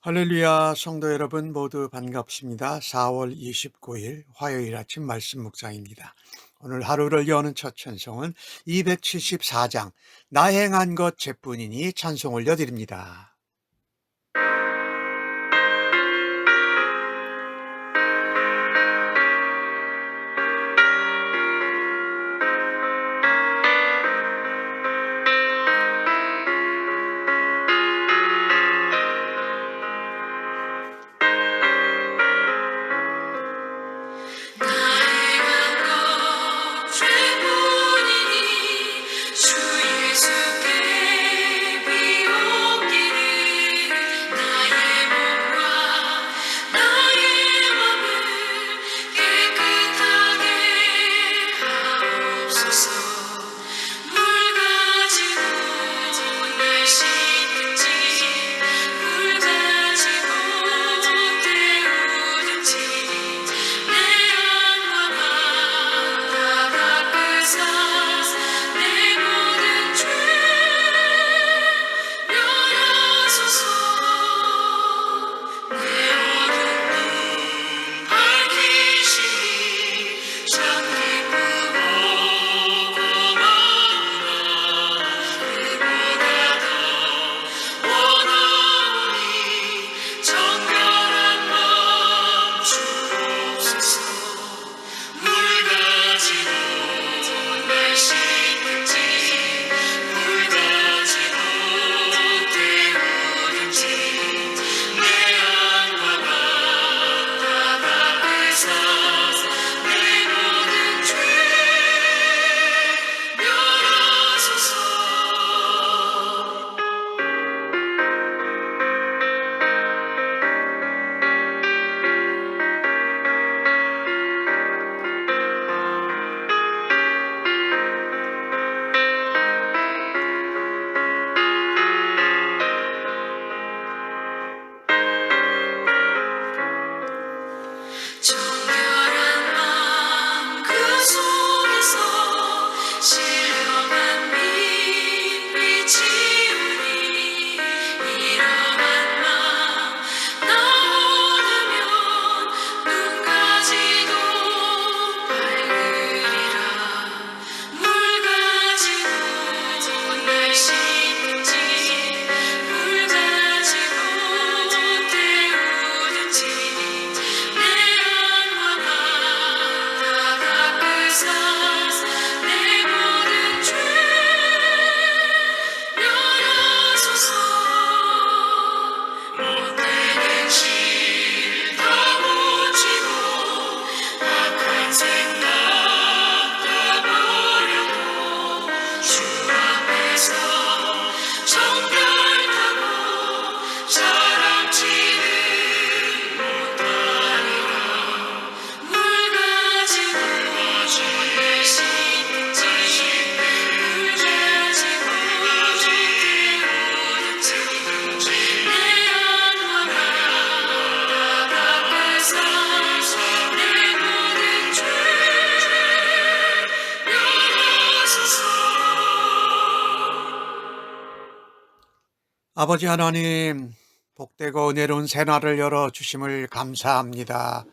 할렐루야, 성도 여러분 모두 반갑습니다. 4월 29일 화요일 아침 말씀 묵상입니다. 오늘 하루를 여는 첫 찬송은 274장 나 행한 것 제뿐이니 찬송 올려드립니다. 아버지 하나님, 복되고 은혜로운 새날을 열어주심을 감사합니다.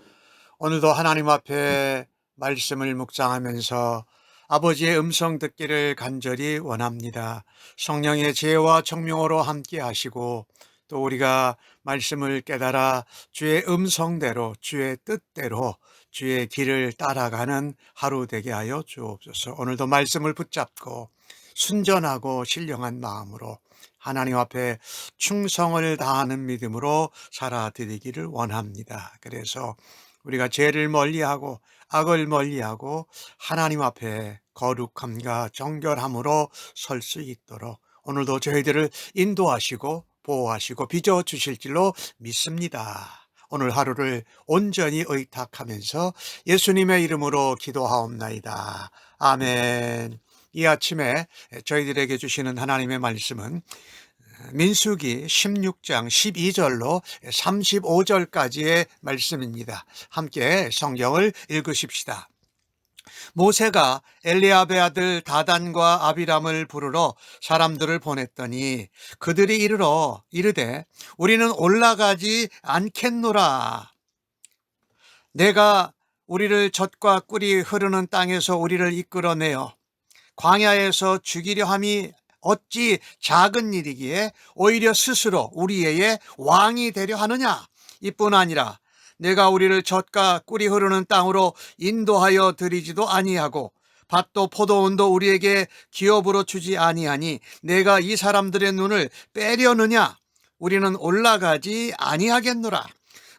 오늘도 하나님 앞에 말씀을 묵상하면서 아버지의 음성 듣기를 간절히 원합니다. 성령의 지혜와 청명으로 함께 하시고 또 우리가 말씀을 깨달아 주의 음성대로 주의 뜻대로 주의 길을 따라가는 하루 되게 하여 주옵소서. 오늘도 말씀을 붙잡고 순전하고 신령한 마음으로 하나님 앞에 충성을 다하는 믿음으로 살아드리기를 원합니다. 그래서 우리가 죄를 멀리하고 악을 멀리하고 하나님 앞에 거룩함과 정결함으로 설 수 있도록 오늘도 저희들을 인도하시고 보호하시고 빚어주실 줄로 믿습니다. 오늘 하루를 온전히 의탁하면서 예수님의 이름으로 기도하옵나이다. 아멘. 이 아침에 저희들에게 주시는 하나님의 말씀은 민수기 16장 12절로 35절까지의 말씀입니다. 함께 성경을 읽으십시다. 모세가 엘리압의 아들 다단과 아비람을 부르러 사람들을 보냈더니 그들이 이르러 이르되 우리는 올라가지 않겠노라. 내가 우리를 젖과 꿀이 흐르는 땅에서 우리를 이끌어내어 광야에서 죽이려 함이 어찌 작은 일이기에 오히려 스스로 우리의 왕이 되려 하느냐. 이뿐 아니라 내가 우리를 젖과 꿀이 흐르는 땅으로 인도하여 드리지도 아니하고 밭도 포도원도 우리에게 기업으로 주지 아니하니 내가 이 사람들의 눈을 빼려느냐. 우리는 올라가지 아니하겠노라.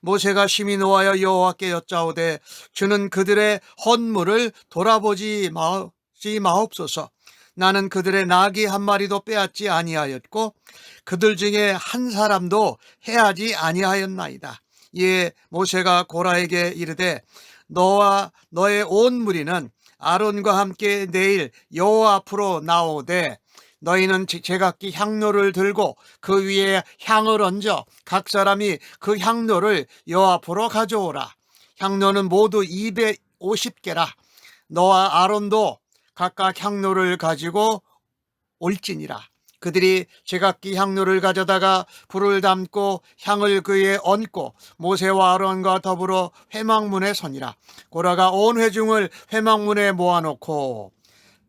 모세가 심히 노하여 여호와께 여짜오되 주는 그들의 헌물을 돌아보지 마옵소서. 나는 그들의 나귀 한 마리도 빼앗지 아니하였고 그들 중에 한 사람도 해하지 아니하였나이다. 이에 모세가 고라에게 이르되 너와 너의 온 무리는 아론과 함께 내일 여호와 앞으로 나오되 너희는 제각기 향로를 들고 그 위에 향을 얹어 각 사람이 그 향로를 여호와 앞으로 가져오라. 향로는 모두 250개라. 너와 아론도 각각 향로를 가지고 올지니라. 그들이 제각기 향로를 가져다가 불을 담고 향을 그에 얹고 모세와 아론과 더불어 회막문에 서니라. 고라가 온 회중을 회막문에 모아놓고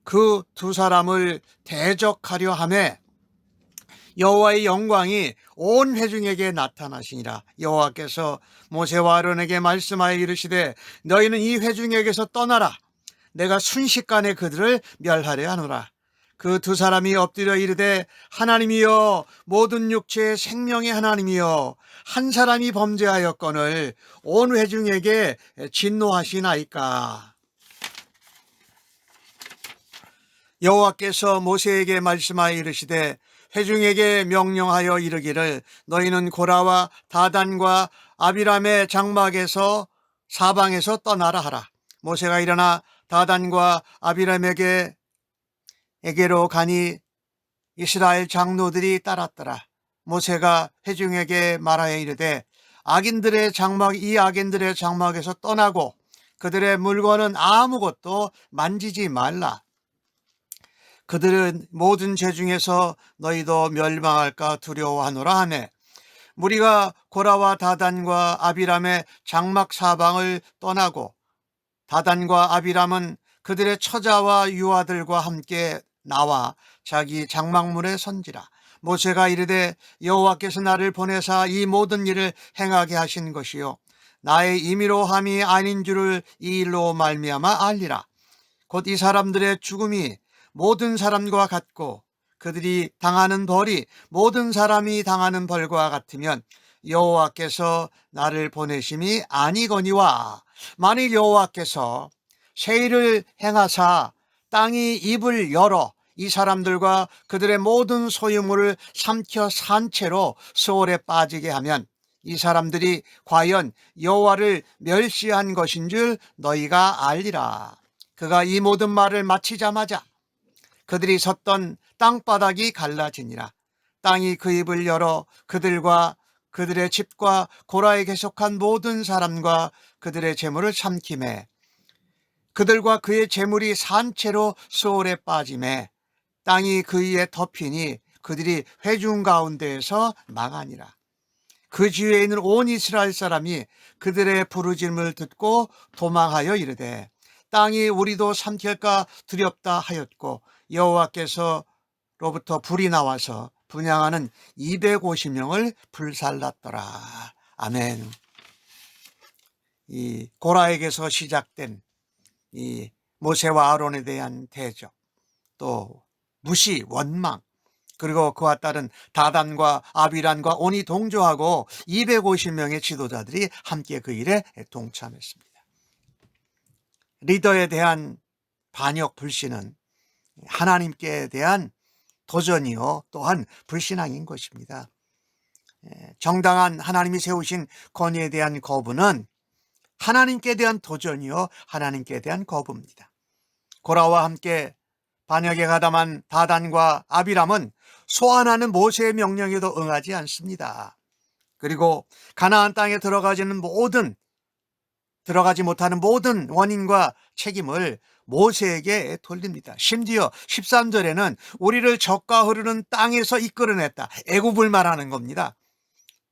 그 두 사람을 대적하려 하매 여호와의 영광이 온 회중에게 나타나시니라. 여호와께서 모세와 아론에게 말씀하여 이르시되 너희는 이 회중에게서 떠나라. 내가 순식간에 그들을 멸하려 하노라. 그 두 사람이 엎드려 이르되 하나님이여 모든 육체의 생명의 하나님이여 한 사람이 범죄하였거늘 온 회중에게 진노하시나이까. 여호와께서 모세에게 말씀하여 이르시되 회중에게 명령하여 이르기를 너희는 고라와 다단과 아비람의 장막에서 사방에서 떠나라 하라. 모세가 일어나 다단과 아비람에게로 가니 이스라엘 장로들이 따랐더라. 모세가 회중에게 말하여 이르되 이 악인들의 장막에서 떠나고 그들의 물건은 아무것도 만지지 말라. 그들은 모든 죄 중에서 너희도 멸망할까 두려워하노라 하매 무리가 고라와 다단과 아비람의 장막 사방을 떠나고 다단과 아비람은 그들의 처자와 유아들과 함께 나와 자기 장막문에 선지라. 모세가 이르되 여호와께서 나를 보내사 이 모든 일을 행하게 하신 것이요 나의 임의로 함이 아닌 줄을 이 일로 말미암아 알리라. 곧 이 사람들의 죽음이 모든 사람과 같고 그들이 당하는 벌이 모든 사람이 당하는 벌과 같으면 여호와께서 나를 보내심이 아니거니와 만일 여호와께서 세일을 행하사 땅이 입을 열어 이 사람들과 그들의 모든 소유물을 삼켜 산 채로 수월에 빠지게 하면 이 사람들이 과연 여호와를 멸시한 것인 줄 너희가 알리라. 그가 이 모든 말을 마치자마자 그들이 섰던 땅바닥이 갈라지니라. 땅이 그 입을 열어 그들과 그들의 집과 고라에 계속한 모든 사람과 그들의 재물을 삼키매 그들과 그의 재물이 산채로 수월에 빠지매 땅이 그 위에 덮이니 그들이 회중 가운데에서 망하니라. 그 주위에 있는 온 이스라엘 사람이 그들의 부르짖음을 듣고 도망하여 이르되 땅이 우리도 삼킬까 두렵다 하였고 여호와께서로부터 불이 나와서 분향하는 250명을 불살랐더라. 아멘. 이 고라에게서 시작된 이 모세와 아론에 대한 대적, 또 무시, 원망, 그리고 그와 따른 다단과 아비란과 온이 동조하고 250명의 지도자들이 함께 그 일에 동참했습니다. 리더에 대한 반역 불신은 하나님께 대한 도전이요 또한 불신앙인 것입니다. 정당한 하나님이 세우신 권위에 대한 거부는 하나님께 대한 도전이요 하나님께 대한 거부입니다. 고라와 함께 반역에 가담한 다단과 아비람은 소환하는 모세의 명령에도 응하지 않습니다. 그리고 가나안 땅에 들어가지 못하는 모든 원인과 책임을 모세에게 돌립니다. 심지어 13절에는 우리를 젖과 흐르는 땅에서 이끌어냈다. 애굽을 말하는 겁니다.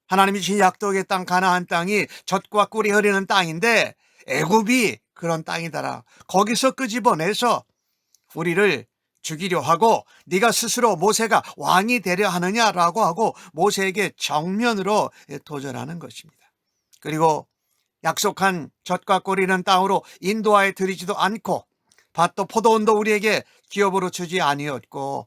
하나님이 주신 약속의 땅 가나안 땅이 젖과 꿀이 흐르는 땅인데 애굽이 그런 땅이더라. 거기서 끄집어내서 우리를 죽이려 하고 네가 스스로 모세가 왕이 되려 하느냐라고 하고 모세에게 정면으로 도전하는 것입니다. 그리고 약속한 젖과 꿀이는 땅으로 인도하여 들이지도 않고 밭도 포도원도 우리에게 기업으로 주지 아니었고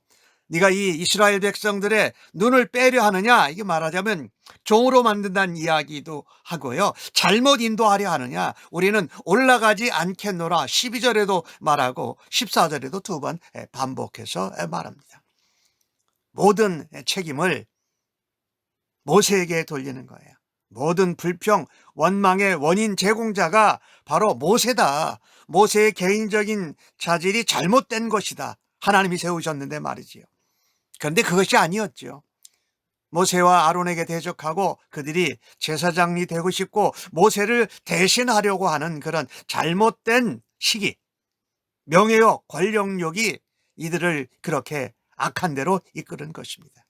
네가 이 이스라엘 백성들의 눈을 빼려 하느냐, 이게 말하자면 종으로 만든다는 이야기도 하고요, 잘못 인도하려 하느냐, 우리는 올라가지 않겠노라 12절에도 말하고 14절에도 두 번 반복해서 말합니다. 모든 책임을 모세에게 돌리는 거예요. 모든 불평, 원망의 원인 제공자가 바로 모세다. 모세의 개인적인 자질이 잘못된 것이다. 하나님이 세우셨는데 말이지요. 그런데 그것이 아니었죠. 모세와 아론에게 대적하고 그들이 제사장이 되고 싶고 모세를 대신하려고 하는 그런 잘못된 시기, 명예욕, 권력욕이 이들을 그렇게 악한 대로 이끄는 것입니다.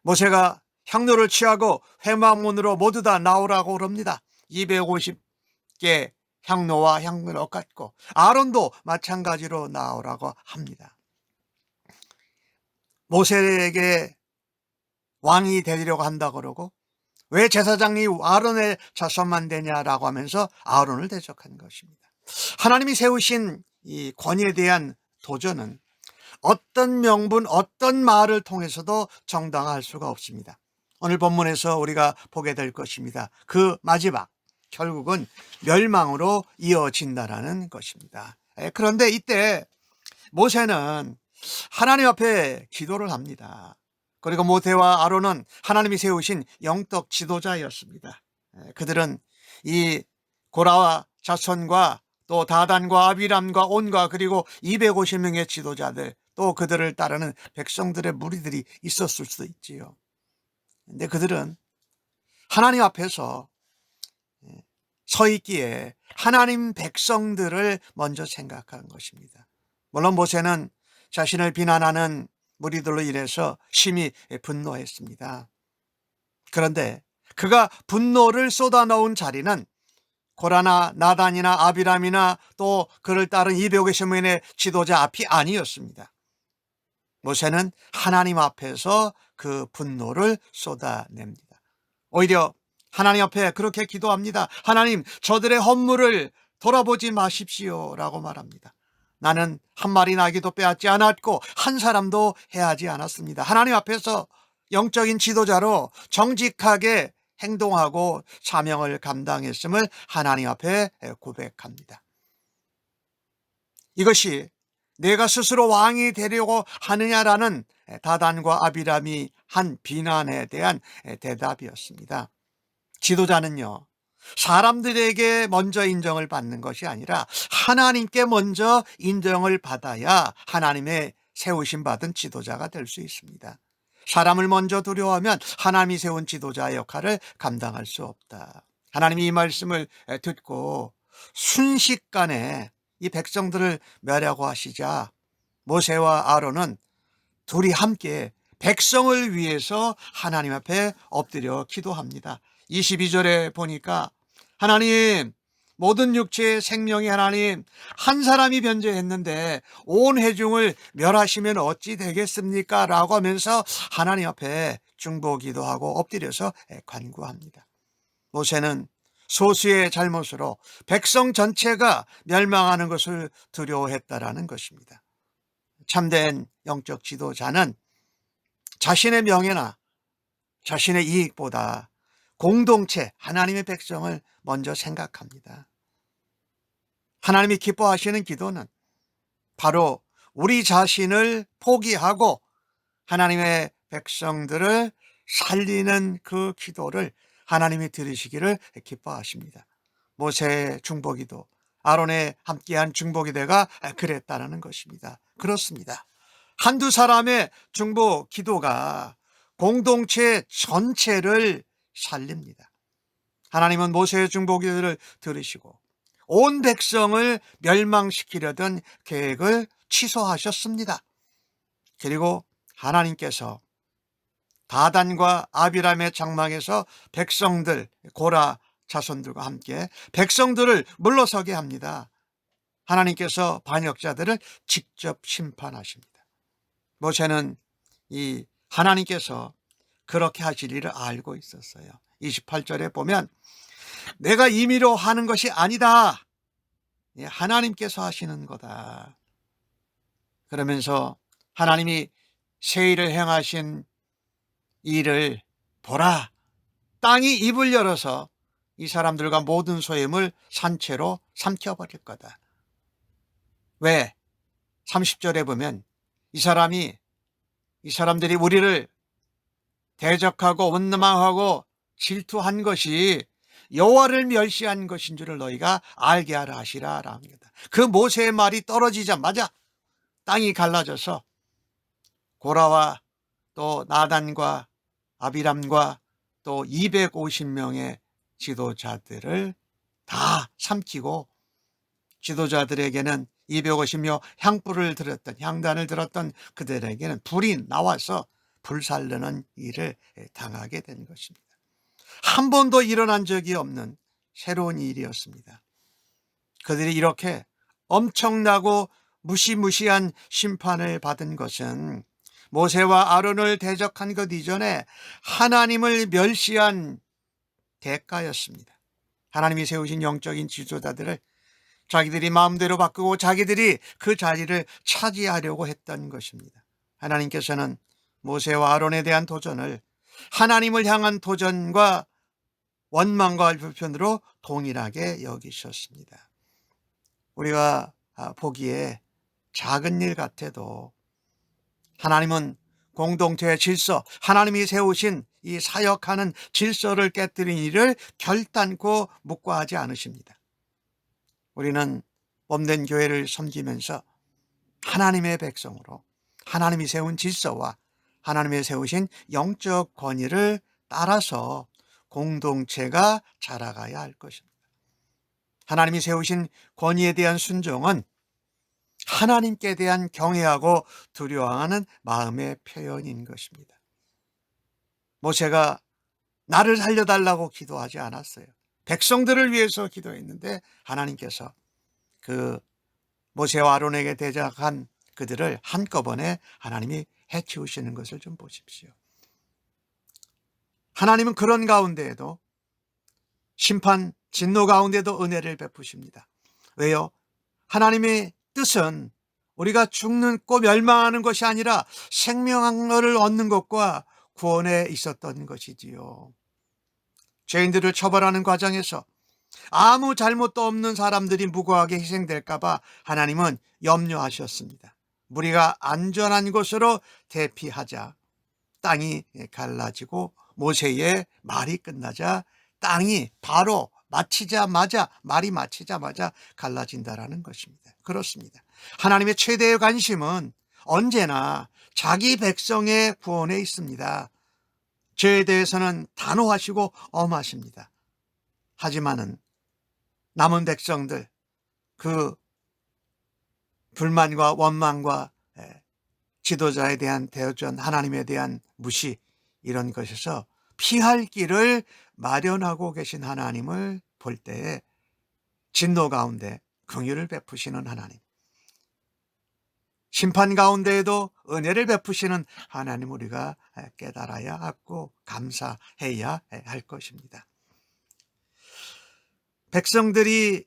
모세가 향로를 취하고 회막문으로 모두 다 나오라고 그럽니다. 250개 향로와 향로를 갖고 아론도 마찬가지로 나오라고 합니다. 모세에게 왕이 되려고 한다 그러고 왜 제사장이 아론의 자손만 되냐라고 하면서 아론을 대적한 것입니다. 하나님이 세우신 이 권위에 대한 도전은 어떤 명분, 어떤 말을 통해서도 정당화할 수가 없습니다. 오늘 본문에서 우리가 보게 될 것입니다. 그 마지막, 결국은 멸망으로 이어진다라는 것입니다. 그런데 이때 모세는 하나님 앞에 기도를 합니다. 그리고 모세와 아론은 하나님이 세우신 영적 지도자였습니다. 그들은 이 고라와 자손과 또 다단과 아비람과 온과 그리고 250명의 지도자들, 또 그들을 따르는 백성들의 무리들이 있었을 수도 있지요. 근데 그들은 하나님 앞에서 서 있기에 하나님 백성들을 먼저 생각한 것입니다. 물론 모세는 자신을 비난하는 무리들로 인해서 심히 분노했습니다. 그런데 그가 분노를 쏟아놓은 자리는 고라나 나단이나 아비람이나 또 그를 따른 250명의 지도자 앞이 아니었습니다. 모세는 하나님 앞에서 그 분노를 쏟아냅니다. 오히려 하나님 앞에 그렇게 기도합니다. 하나님, 저들의 허물을 돌아보지 마십시오 라고 말합니다. 나는 한 마리 나귀도 빼앗지 않았고 한 사람도 해하지 않았습니다. 하나님 앞에서 영적인 지도자로 정직하게 행동하고 사명을 감당했음을 하나님 앞에 고백합니다. 이것이 내가 스스로 왕이 되려고 하느냐라는 다단과 아비람이 한 비난에 대한 대답이었습니다. 지도자는요, 사람들에게 먼저 인정을 받는 것이 아니라 하나님께 먼저 인정을 받아야 하나님의 세우심 받은 지도자가 될 수 있습니다. 사람을 먼저 두려워하면 하나님이 세운 지도자의 역할을 감당할 수 없다. 하나님이 이 말씀을 듣고 순식간에 이 백성들을 멸하고 하시자 모세와 아론은 둘이 함께 백성을 위해서 하나님 앞에 엎드려 기도합니다. 22절에 보니까 하나님, 모든 육체의 생명이 하나님, 한 사람이 변제했는데 온 회중을 멸하시면 어찌 되겠습니까? 라고 하면서 하나님 앞에 중보기도 하고 엎드려서 간구합니다. 모세는 소수의 잘못으로 백성 전체가 멸망하는 것을 두려워했다라는 것입니다. 참된 영적 지도자는 자신의 명예나 자신의 이익보다 공동체, 하나님의 백성을 먼저 생각합니다. 하나님이 기뻐하시는 기도는 바로 우리 자신을 포기하고 하나님의 백성들을 살리는 그 기도를 하나님이 들으시기를 기뻐하십니다. 모세의 중보기도, 아론의 함께한 중보기도가 그랬다는 것입니다. 그렇습니다. 한두 사람의 중보기도가 공동체 전체를 살립니다. 하나님은 모세의 중보기도를 들으시고 온 백성을 멸망시키려던 계획을 취소하셨습니다. 그리고 하나님께서 다단과 아비람의 장막에서 백성들, 고라 자손들과 함께 백성들을 물러서게 합니다. 하나님께서 반역자들을 직접 심판하십니다. 모세는 이 하나님께서 그렇게 하실 일을 알고 있었어요. 28절에 보면 내가 임의로 하는 것이 아니다. 하나님께서 하시는 거다. 그러면서 하나님이 새 일을 행하신 일을 보라. 땅이 입을 열어서 이 사람들과 모든 소임을 산채로 삼켜버릴 거다. 왜? 30절에 보면 이 사람들이 우리를 대적하고 원망하고 질투한 것이 여호와를 멸시한 것인 줄을 너희가 알게 하라 하시라라 합니다. 그 모세의 말이 떨어지자마자 땅이 갈라져서 고라와 또 나단과 아비람과 또 250명의 지도자들을 다 삼키고, 지도자들에게는 250명 향단을 들었던 그들에게는 불이 나와서 불살르는 일을 당하게 된 것입니다. 한 번도 일어난 적이 없는 새로운 일이었습니다. 그들이 이렇게 엄청나고 무시무시한 심판을 받은 것은 모세와 아론을 대적한 것 이전에 하나님을 멸시한 대가였습니다. 하나님이 세우신 영적인 지도자들을 자기들이 마음대로 바꾸고 자기들이 그 자리를 차지하려고 했던 것입니다. 하나님께서는 모세와 아론에 대한 도전을 하나님을 향한 도전과 원망과 불편으로 동일하게 여기셨습니다. 우리가 보기에 작은 일 같아도 하나님은 공동체의 질서, 하나님이 세우신 이 사역하는 질서를 깨뜨린 일을 결단코 묵과하지 않으십니다. 우리는 몸된 교회를 섬기면서 하나님의 백성으로 하나님이 세운 질서와 하나님이 세우신 영적 권위를 따라서 공동체가 자라가야 할 것입니다. 하나님이 세우신 권위에 대한 순종은 하나님께 대한 경외하고 두려워하는 마음의 표현인 것입니다. 모세가 나를 살려달라고 기도하지 않았어요. 백성들을 위해서 기도했는데 하나님께서 그 모세와 아론에게 대적한 그들을 한꺼번에 하나님이 해치우시는 것을 좀 보십시오. 하나님은 그런 가운데에도 심판, 진노 가운데도 은혜를 베푸십니다. 왜요? 하나님의 뜻은 우리가 죽고 멸망하는 것이 아니라 생명을 얻는 것과 구원에 있었던 것이지요. 죄인들을 처벌하는 과정에서 아무 잘못도 없는 사람들이 무고하게 희생될까 봐 하나님은 염려하셨습니다. 무리가 안전한 곳으로 대피하자 땅이 갈라지고 모세의 말이 끝나자 땅이 바로 말이 마치자마자 갈라진다라는 것입니다. 그렇습니다. 하나님의 최대의 관심은 언제나 자기 백성의 구원에 있습니다. 죄에 대해서는 단호하시고 엄하십니다. 하지만은 남은 백성들, 그 불만과 원망과 지도자에 대한 대전, 하나님에 대한 무시, 이런 것에서 피할 길을 마련하고 계신 하나님을 볼 때에 진노 가운데 긍휼을 베푸시는 하나님, 심판 가운데에도 은혜를 베푸시는 하나님, 우리가 깨달아야 하고 감사해야 할 것입니다. 백성들이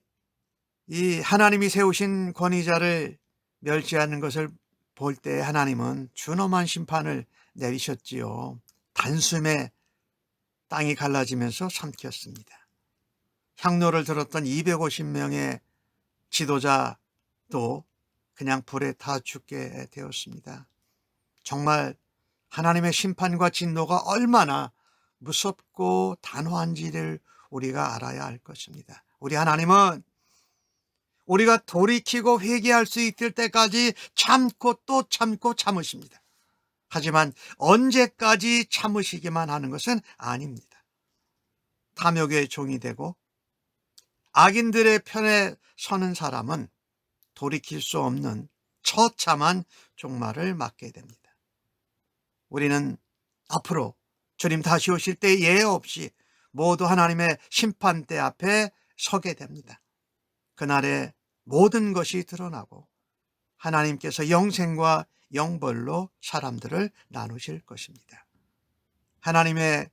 이 하나님이 세우신 권위자를 멸시하는 것을 볼 때 하나님은 준엄한 심판을 내리셨지요. 단숨에 땅이 갈라지면서 삼켰습니다. 향로를 들었던 250명의 지도자도 그냥 불에 타 죽게 되었습니다. 정말 하나님의 심판과 진노가 얼마나 무섭고 단호한지를 우리가 알아야 할 것입니다. 우리 하나님은 우리가 돌이키고 회개할 수 있을 때까지 참고 또 참고 참으십니다. 하지만 언제까지 참으시기만 하는 것은 아닙니다. 탐욕의 종이 되고 악인들의 편에 서는 사람은 돌이킬 수 없는 처참한 종말을 맞게 됩니다. 우리는 앞으로 주님 다시 오실 때 예외 없이 모두 하나님의 심판대 앞에 서게 됩니다. 그날에 모든 것이 드러나고 하나님께서 영생과 영벌로 사람들을 나누실 것입니다. 하나님의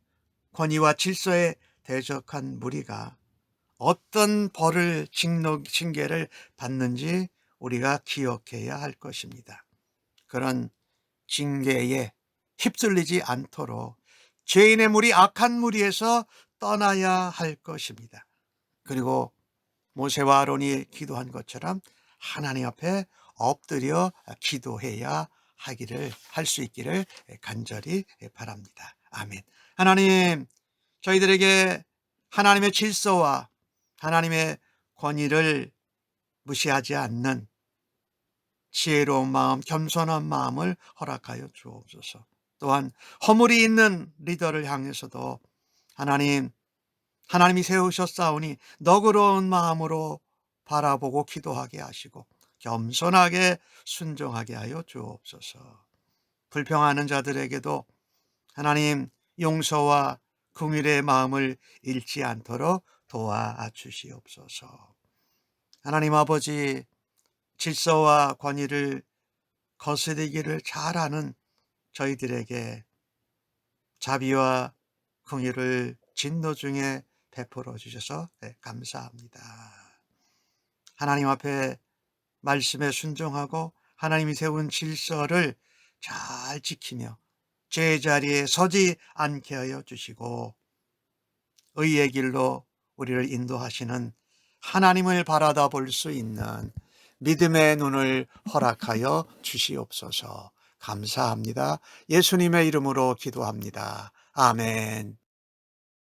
권위와 질서에 대적한 무리가 어떤 벌을 징계를 받는지 우리가 기억해야 할 것입니다. 그런 징계에 휩쓸리지 않도록 죄인의 무리, 악한 무리에서 떠나야 할 것입니다. 그리고 모세와 아론이 기도한 것처럼 하나님 앞에 엎드려 기도해야 할 수 있기를 간절히 바랍니다. 아멘. 하나님, 저희들에게 하나님의 질서와 하나님의 권위를 무시하지 않는 지혜로운 마음, 겸손한 마음을 허락하여 주옵소서. 또한 허물이 있는 리더를 향해서도 하나님이 세우셨사오니 너그러운 마음으로 바라보고 기도하게 하시고 겸손하게 순종하게 하여 주옵소서. 불평하는 자들에게도 하나님 용서와 긍휼의 마음을 잃지 않도록 도와주시옵소서. 하나님 아버지, 질서와 권위를 거스르기를 잘하는 저희들에게 자비와 긍휼을 진노 중에 베풀어 주셔서 감사합니다. 하나님 앞에 말씀에 순종하고 하나님이 세운 질서를 잘 지키며 제자리에 서지 않게 하여 주시고 의의 길로 우리를 인도하시는 하나님을 바라다 볼 수 있는 믿음의 눈을 허락하여 주시옵소서. 감사합니다. 예수님의 이름으로 기도합니다. 아멘.